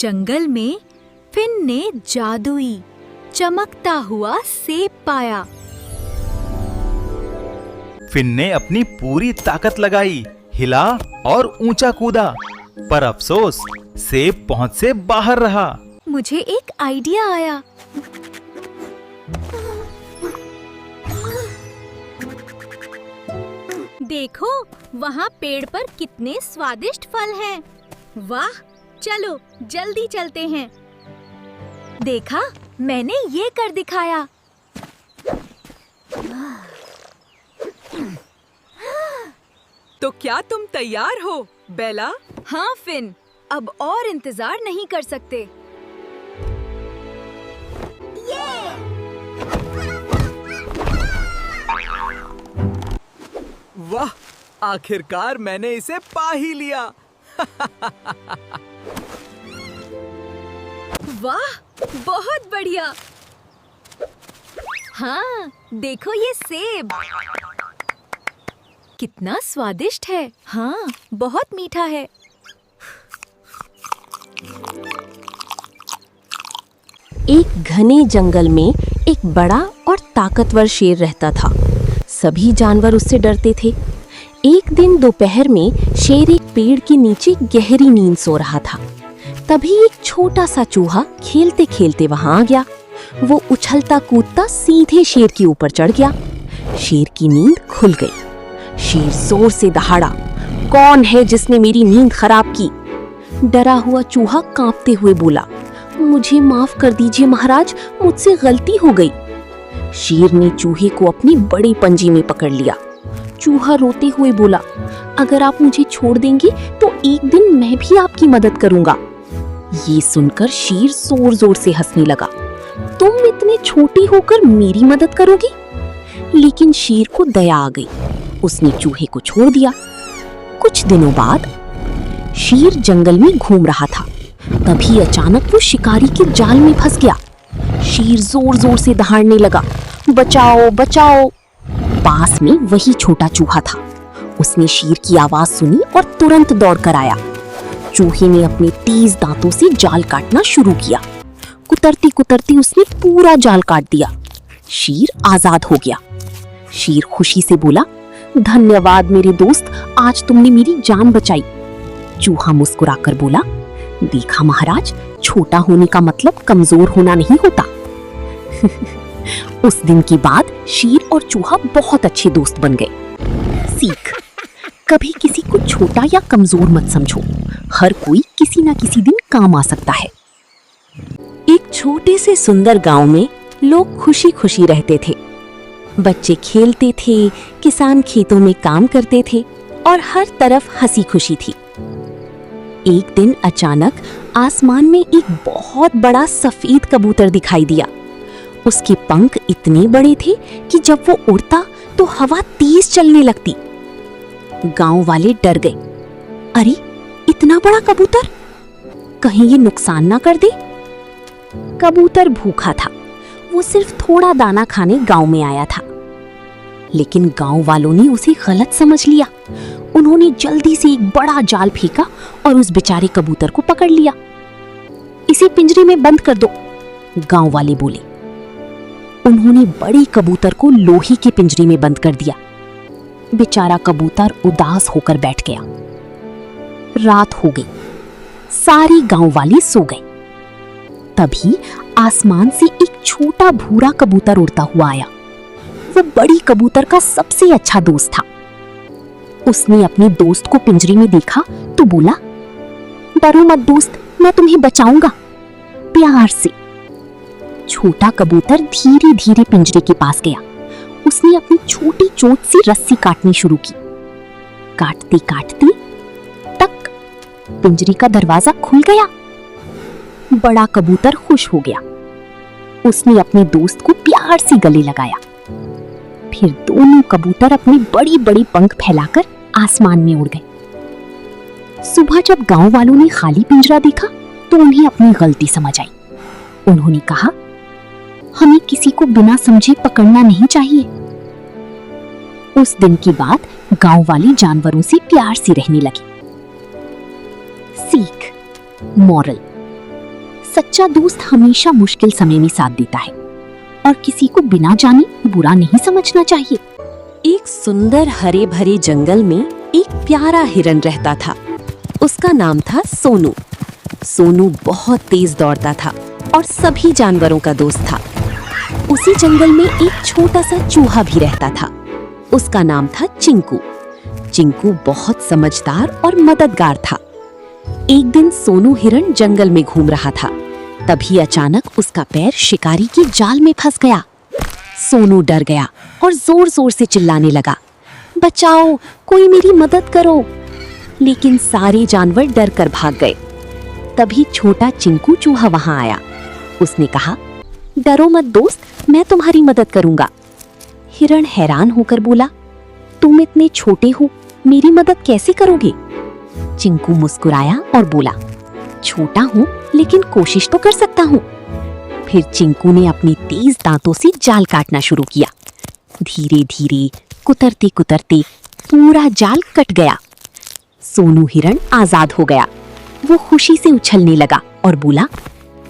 जंगल में फिन ने जादुई चमकता हुआ सेब पाया। फिन ने अपनी पूरी ताकत लगाई, हिला और ऊंचा कूदा, पर अफसोस सेब पहुंच से बाहर रहा। मुझे एक आइडिया आया। देखो, वहाँ पेड़ पर कितने स्वादिष्ट फल हैं। वाह, चलो जल्दी चलते हैं। देखा, मैंने ये कर दिखाया। तो क्या तुम तैयार हो, बेला? हाँ फिन, अब और इंतजार नहीं कर सकते। वाह, आखिरकार मैंने इसे पा ही लिया। वाह, बहुत बढ़िया। हाँ, देखो ये सेब कितना स्वादिष्ट है। हाँ, बहुत मीठा है। एक घने जंगल में एक बड़ा और ताकतवर शेर रहता था। सभी जानवर उससे डरते थे। एक दिन दोपहर में शेर एक पेड़ के नीचे गहरी नींद सो रहा था। तभी एक छोटा सा चूहा खेलते खेलते वहां आ गया। वो उछलता कूदता सीधे शेर के ऊपर चढ़ गया। शेर की नींद खुल गई। शेर जोर से दहाड़ा, कौन है जिसने मेरी नींद खराब की? डरा हुआ चूहा कांपते हुए बोला, मुझे माफ कर दीजिए महाराज, मुझसे गलती हो गई। शेर ने चूहे को अपनी बड़ी पंजे में पकड़ लिया। चूहा रोते हुए बोला, अगर आप मुझे छोड़ देंगे तो एक दिन मैं भी आपकी मदद करूंगा। ये सुनकर शेर जोर जोर से हंसने लगा। तुम इतने छोटी होकर मेरी मदद करोगी? लेकिन शेर को दया आ गई। उसने चूहे को छोड़ दिया। कुछ दिनों बाद शेर जंगल में घूम रहा था। तभी अचानक वो शिकारी के जाल में फंस गया। शेर जोर जोर से दहाड़ने लगा, बचाओ बचाओ। पास में वही छोटा चूहा था। उसने शेर की आवाज सुनी और तुरंत दौड़कर आया। चूहे ने अपने तेज दांतों से जाल काटना शुरू किया। कुतरती कुतरती उसने पूरा जाल काट दिया। शेर आजाद हो गया। शेर खुशी से बोला, धन्यवाद मेरे दोस्त, आज तुमने मेरी जान बचाई। चूहा मुस्कुराकर बोला, देखा महाराज, छोटा होने का मतलब कमजोर होना नहीं होता। उस दिन के बाद शेर और चूहा बहुत अच्छे दोस्त बन गए। सीख, कभी किसी को छोटा या कमजोर मत समझो। हर कोई किसी ना किसी दिन काम आ सकता है। एक छोटे से सुंदर गांव में लोग खुशी खुशी रहते थे। बच्चे खेलते थे, किसान खेतों में काम करते थे और हर तरफ हंसी खुशी थी। एक दिन अचानक आसमान में एक बहुत बड़ा सफेद कबूतर दिखाई दिया। उसके पंख इतने बड़े थे कि जब वो उड़ता तो हवा तेज चलने लगती। गांव वाले डर गए। अरे, इतना बड़ा कबूतर, कहीं ये नुकसान ना कर दे। कबूतर भूखा था। वो सिर्फ थोड़ा दाना खाने गांव में आया था। लेकिन गांव वालों ने उसे गलत समझ लिया। उन्होंने जल्दी से एक बड़ा जाल फेंका और उस बेचारे कबूतर को पकड़ लिया। इसे पिंजरे में बंद कर दो, गांव वाले बोले। उन्होंने बड़े कबूतर को लोहे के पिंजरे में बंद कर दिया। बेचारा कबूतर उदास होकर बैठ गया। रात हो गई। सारे गांव वाले सो गए। तभी आसमान से एक छोटा भूरा कबूतर उड़ता हुआ आया। वो बड़ी कबूतर का सबसे अच्छा दोस्त था। उसने अपने दोस्त को पिंजरे में देखा तो बोला, डरो मत दोस्त, मैं तुम्हें बचाऊंगा, प्यार से। छोटा कबूतर धीरे धीरे पिंजरे के पास गया। उसने अपनी छोटी चोंच से रस्सी काटनी शुरू की। काटते काटते टक, पिंजरे का दरवाजा खुल गया। बड़ा कबूतर खुश हो गया। उसने अपने दोस्त को प्यार से गले लगाया। फिर दोनों कबूतर अपने बड़ी बड़ी पंख फैलाकर आसमान में उड़ गए। सुबह जब गांव वालों ने खाली पिंजरा देखा तो उन्हें अपनी गलती समझ आई। उन्होंने कहा, हमें किसी को बिना समझे पकड़ना नहीं चाहिए। उस दिन के बाद गांव वाले जानवरों से प्यार से रहने लगे। सीख, मॉरल, सच्चा दोस्त हमेशा मुश्किल समय में साथ देता है और किसी को बिना जाने बुरा नहीं समझना चाहिए। एक सुंदर हरे भरे जंगल में एक प्यारा हिरन रहता था। उसका नाम था सोनू। सोनू बहुत तेज दौड़ता था और सभी जानवरों का दोस्त था। उसी जंगल में एक छोटा सा चूहा भी रहता था। उसका नाम था चिंकू। चिंकू बहुत समझदार और मददगार था। एक दिन सोनू हिरन जंगल में घूम रहा था। तभी अचानक उसका पैर शिकारी की जाल में फंस गया। सोनू डर गया और जोर जोर से चिल्लाने लगा, बचाओ, कोई मेरी मदद करो। लेकिन सारे जानवर डर कर भाग गए। तभी छोटा चिंकू चूहा वहां आया। उसने कहा, डरो मत दोस्त, मैं तुम्हारी मदद करूंगा। हिरण हैरान होकर बोला, तुम इतने छोटे हो, मेरी मदद कैसे करोगे? चिंकू मुस्कुराया और बोला, छोटा हूँ लेकिन कोशिश तो कर सकता हूँ। फिर चिंकू ने अपने तेज दांतों से जाल काटना शुरू किया। धीरे धीरे कुतरते कुतरते पूरा जाल कट गया। सोनू हिरण आजाद हो गया। वो खुशी से उछलने लगा और बोला,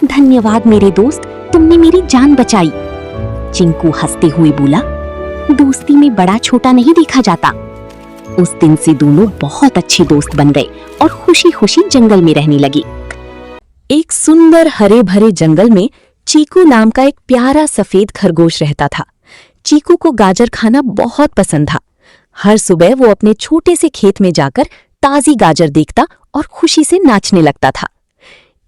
धन्यवाद मेरे दोस्त, तुमने मेरी जान बचाई। चिंकू हंसते हुए बोला, दोस्ती में बड़ा छोटा नहीं देखा जाता। उस दिन से दोनों बहुत अच्छे दोस्त बन गए और खुशी खुशी जंगल में रहने लगे। एक सुंदर हरे भरे जंगल में चीकू नाम का एक प्यारा सफेद खरगोश रहता था। चीकू को गाजर खाना बहुत पसंद था। हर सुबह वो अपने छोटे से खेत में जाकर ताजी गाजर देखता और खुशी से नाचने लगता था।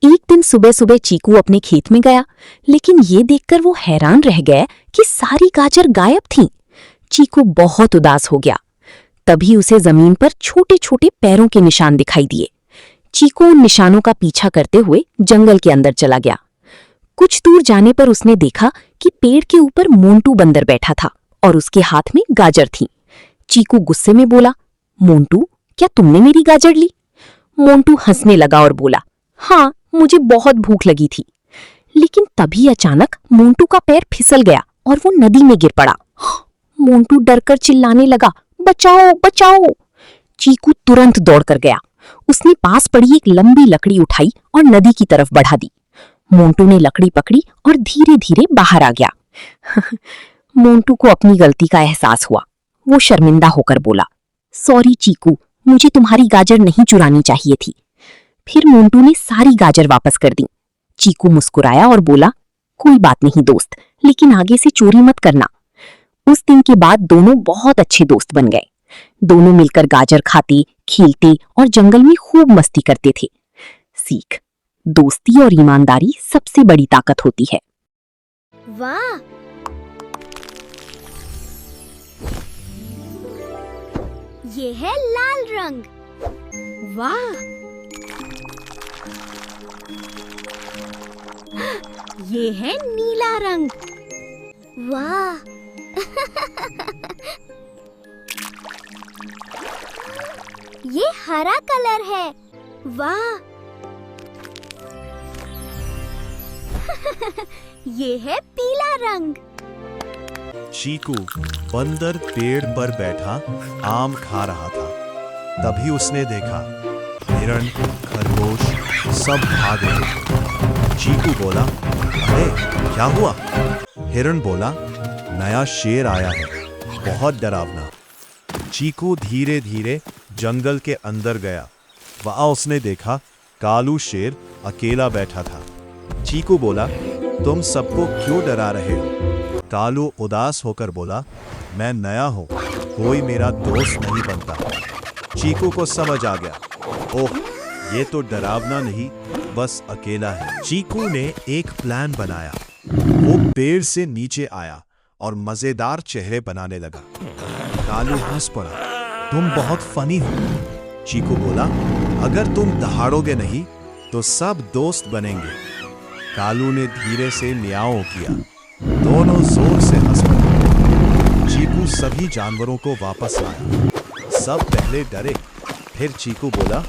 एक दिन सुबह सुबह चीकू अपने खेत में गया, लेकिन ये देखकर वो हैरान रह गया कि सारी गाजर गायब थीं। चीकू बहुत उदास हो गया। तभी उसे जमीन पर छोटे छोटे पैरों के निशान दिखाई दिए। चीकू उन निशानों का पीछा करते हुए जंगल के अंदर चला गया। कुछ दूर जाने पर उसने देखा कि पेड़ के ऊपर मोंटू बंदर बैठा था और उसके हाथ में गाजर थी। चीकू गुस्से में बोला, मोंटू, क्या तुमने मेरी गाजर ली? मोंटू हंसने लगा और बोला, हाँ, मुझे बहुत भूख लगी थी। लेकिन तभी अचानक मोंटू का पैर फिसल गया और वो नदी में गिर पड़ा। मोंटू डरकर चिल्लाने लगा, बचाओ बचाओ। चीकू तुरंत दौड़कर गया। उसने पास पड़ी एक लंबी लकड़ी उठाई और नदी की तरफ बढ़ा दी। मोंटू ने लकड़ी पकड़ी और धीरे धीरे बाहर आ गया। मोंटू को अपनी गलती का एहसास हुआ। वो शर्मिंदा होकर बोला, सॉरी चीकू, मुझे तुम्हारी गाजर नहीं चुरानी चाहिए थी। फिर मोंटू ने सारी गाजर वापस कर दी। चीकू मुस्कुराया और बोला, कोई बात नहीं दोस्त, लेकिन आगे से चोरी मत करना। उस दिन के बाद दोनों बहुत अच्छे दोस्त बन गए। दोनों मिलकर गाजर खाते, खेलते और जंगल में खूब मस्ती करते थे। सीख, दोस्ती और ईमानदारी सबसे बड़ी ताकत होती है। वाह, ये है लाल रंग। वाह, ये है नीला रंग। वाह, ये हरा कलर है। वाह, ये है पीला रंग। चीकू बंदर पेड़ पर बैठा आम खा रहा था। तभी उसने देखा हिरण, खरगोश सब भाग रहे थे। चीकू बोला, अरे क्या हुआ? हिरण बोला, नया शेर आया है, बहुत डरावना। चीकू धीरे धीरे जंगल के अंदर गया। वहां उसने देखा कालू शेर अकेला बैठा था। चीकू बोला, तुम सबको क्यों डरा रहे हो? कालू उदास होकर बोला, मैं नया हूं, कोई मेरा दोस्त नहीं बनता। चीकू को समझ आ गया, ओह, ये तो डरावना नहीं, बस अकेला है। चीकू ने एक प्लान बनाया। वो पेड़ से नीचे आया और मजेदार चेहरे बनाने लगा। कालू हंस पड़ा, तुम बहुत फनी हो। चीकू बोला, अगर तुम दहाड़ोगे नहीं तो सब दोस्त बनेंगे। कालू ने धीरे से म्याऊं किया। दोनों जोर से हंस पड़े। चीकू सभी जानवरों को वापस लाया। सब पहले डरे, फिर चीकू बोला,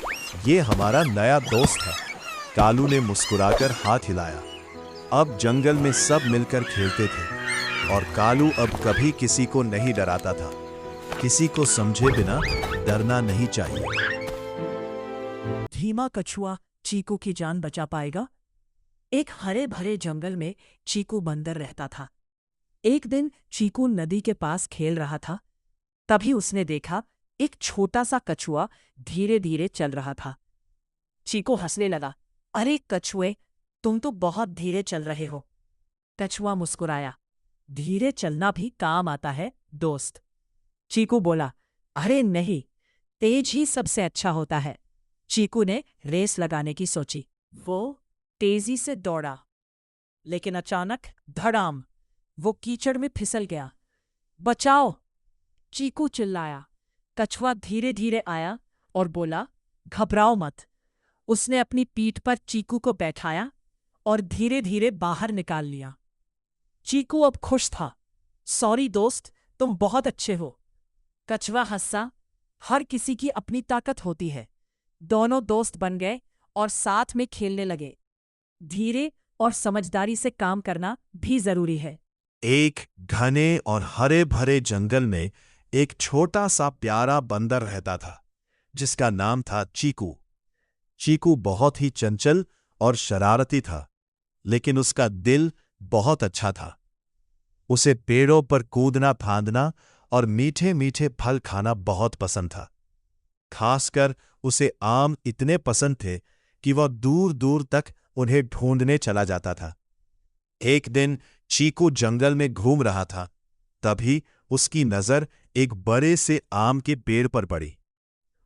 ये हमारा नया दोस्त है। कालू ने मुस्कुराकर हाथ हिलाया। अब जंगल में सब मिलकर खेलते थे और कालू अब कभी किसी को नहीं डराता था। किसी को समझे बिना डरना नहीं चाहिए। धीमा कछुआ चीकू की जान बचा पाएगा? एक हरे भरे जंगल में चीकू बंदर रहता था। एक दिन चीकू नदी के पास खेल रहा था। तभी उसने देखा एक छोटा सा कछुआ धीरे धीरे चल रहा था। चीकू हंसने लगा। अरे कछुए, तुम तो बहुत धीरे चल रहे हो। कछुआ मुस्कुराया। धीरे चलना भी काम आता है दोस्त। चीकू बोला, अरे नहीं, तेज ही सबसे अच्छा होता है। चीकू ने रेस लगाने की सोची। वो तेजी से दौड़ा, लेकिन अचानक धड़ाम, वो कीचड़ में फिसल गया। बचाओ! चीकू चिल्लाया। कछुआ धीरे धीरे आया और बोला, घबराओ मत। उसने अपनी पीठ पर चीकू को बैठाया और धीरे धीरे बाहर निकाल लिया। चीकू अब खुश था। सॉरी दोस्त, तुम बहुत अच्छे हो। कछुआ हंसा। हर किसी की अपनी ताकत होती है। दोनों दोस्त बन गए और साथ में खेलने लगे। धीरे और समझदारी से काम करना भी जरूरी है। एक घने और हरे भरे जंगल में एक छोटा सा प्यारा बंदर रहता था, जिसका नाम था चीकू। चीकू बहुत ही चंचल और शरारती था, लेकिन उसका दिल बहुत अच्छा था। उसे पेड़ों पर कूदना फांदना और मीठे मीठे फल खाना बहुत पसंद था। खासकर उसे आम इतने पसंद थे कि वह दूर दूर तक उन्हें ढूंढने चला जाता था। एक दिन चीकू जंगल में घूम रहा था। तभी उसकी नजर एक बड़े से आम के पेड़ पर पड़ी।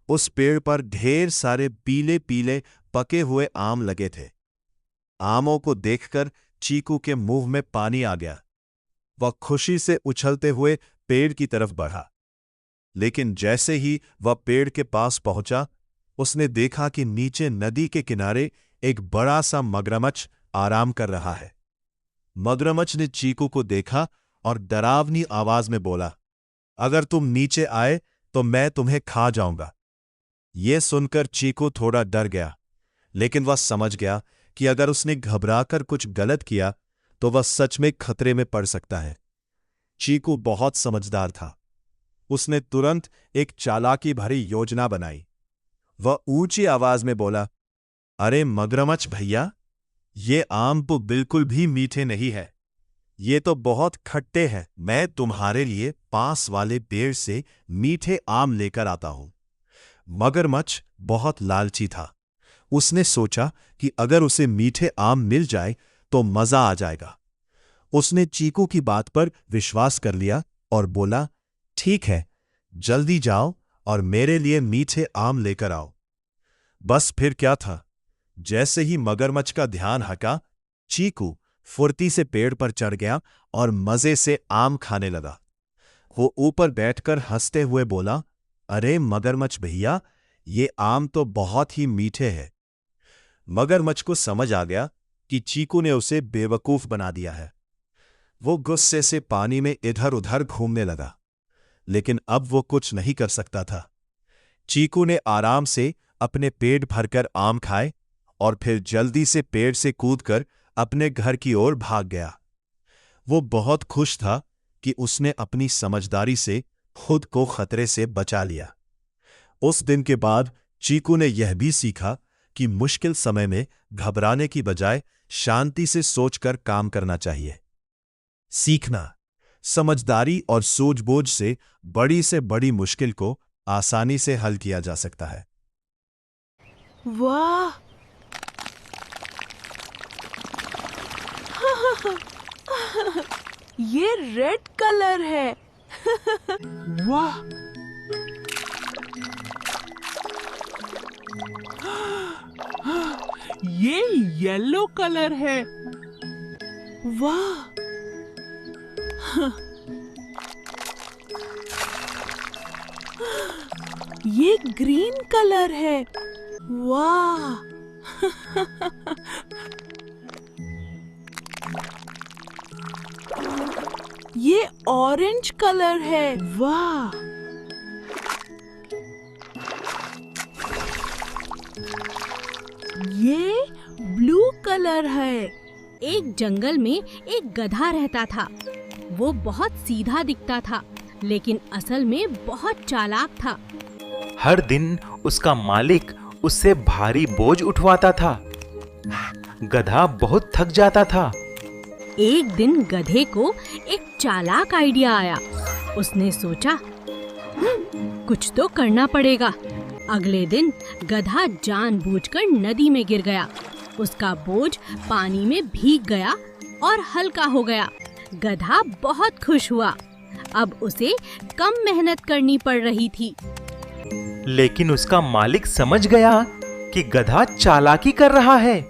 उस पेड़ पर ढेर सारे पीले पीले पके हुए आम लगे थे। आमों को देखकर चीकू के मुंह में पानी आ गया। वह खुशी से उछलते हुए पेड़ की तरफ बढ़ा। लेकिन जैसे ही वह पेड़ के पास पहुंचा, उसने देखा कि नीचे नदी के किनारे एक बड़ा सा मगरमच्छ आराम कर रहा है। मगरमच्छ ने चीकू को देखा और डरावनी आवाज में बोला, अगर तुम नीचे आए तो मैं तुम्हें खा जाऊंगा। ये सुनकर चीकू थोड़ा डर गया, लेकिन वह समझ गया कि अगर उसने घबराकर कुछ गलत किया तो वह सच में खतरे में पड़ सकता है। चीकू बहुत समझदार था। उसने तुरंत एक चालाकी भरी योजना बनाई। वह ऊंची आवाज में बोला, अरे मगरमच्छ भैया, ये आम तो बिल्कुल भी मीठे नहीं है, ये तो बहुत खट्टे हैं। मैं तुम्हारे लिए पास वाले पेड़ से मीठे आम लेकर आता हूं। मगरमच्छ बहुत लालची था। उसने सोचा कि अगर उसे मीठे आम मिल जाए तो मजा आ जाएगा। उसने चीकू की बात पर विश्वास कर लिया और बोला, ठीक है, जल्दी जाओ और मेरे लिए मीठे आम लेकर आओ। बस फिर क्या था, जैसे ही मगरमच्छ का ध्यान हटा, चीकू फुर्ती से पेड़ पर चढ़ गया और मजे से आम खाने लगा। वो ऊपर बैठकर हंसते हुए बोला, अरे मगरमच्छ भैया, ये आम तो बहुत ही मीठे हैं। मगरमच्छ को समझ आ गया कि चीकू ने उसे बेवकूफ बना दिया है। वो गुस्से से पानी में इधर उधर घूमने लगा, लेकिन अब वो कुछ नहीं कर सकता था। चीकू ने आराम से अपने पेट भरकर आम खाए और फिर जल्दी से पेड़ से कूदकर अपने घर की ओर भाग गया। वो बहुत खुश था कि उसने अपनी समझदारी से खुद को खतरे से बचा लिया। उस दिन के बाद चीकू ने यह भी सीखा कि मुश्किल समय में घबराने की बजाय शांति से सोचकर काम करना चाहिए। सीखना, समझदारी और सूझबूझ से बड़ी मुश्किल को आसानी से हल किया जा सकता है। वाह! ये रेड कलर है। वाह! ये येलो कलर है। वाह! ये ग्रीन कलर है। वाह! ये ऑरेंज कलर है। वाह! ये ब्लू कलर है। एक जंगल में एक गधा रहता था। वो बहुत सीधा दिखता था, लेकिन असल में बहुत चालाक था। हर दिन उसका मालिक उससे भारी बोझ उठवाता था। गधा बहुत थक जाता था। एक दिन गधे को एक चालाक आइडिया आया। उसने सोचा, कुछ तो करना पड़ेगा। अगले दिन गधा जानबूझकर नदी में गिर गया। उसका बोझ पानी में भीग गया और हल्का हो गया। गधा बहुत खुश हुआ। अब उसे कम मेहनत करनी पड़ रही थी। लेकिन उसका मालिक समझ गया कि गधा चालाकी कर रहा है।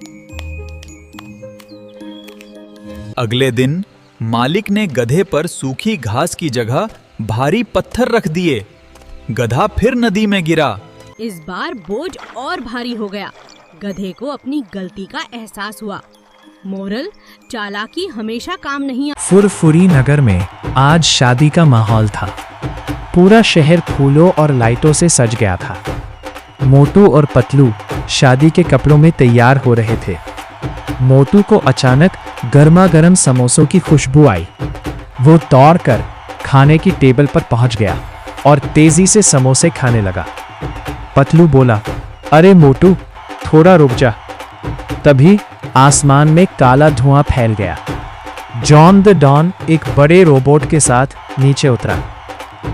अगले दिन मालिक ने गधे पर सूखी घास की जगह भारी पत्थर रख दिए। गधा फिर नदी में गिरा। इस बार बोझ और भारी हो गया। गधे को अपनी गलती का एहसास हुआ। मोरल, चालाकी हमेशा काम नहीं फुरफुरी नगर में आज शादी का माहौल था। पूरा शहर फूलों और लाइटों से सज गया था। मोटू और पतलू शादी के कपड़ों में तैयार हो रहे थे। मोटू को अचानक गर्मा गर्म समोसों की खुशबू आई। वो दौड़कर खाने की टेबल पर पहुंच गया और तेजी से समोसे खाने लगा। पतलू बोला, अरे मोटू, थोड़ा रुक जा। तभी आसमान में काला धुआं फैल गया। जॉन द डॉन एक बड़े रोबोट के साथ नीचे उतरा।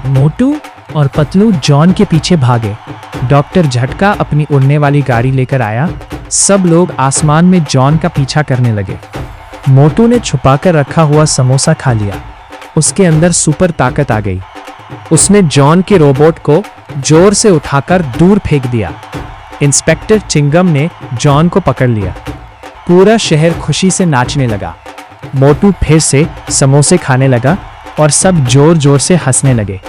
मोटू और पतलू जॉन के पीछे भागे। डॉक्टर झटका अपनी उड़ने वाली गाड़ी लेकर आया। सब लोग आसमान में जॉन का पीछा करने लगे। मोटू ने छुपाकर रखा हुआ समोसा खा लिया। उसके अंदर सुपर ताकत आ गई। उसने जॉन के रोबोट को जोर से उठाकर दूर फेंक दिया। इंस्पेक्टर चिंगम ने जॉन को पकड़ लिया। पूरा शहर खुशी से नाचने लगा। मोटू फिर से समोसे खाने लगा और सब जोर जोर से हंसने लगे।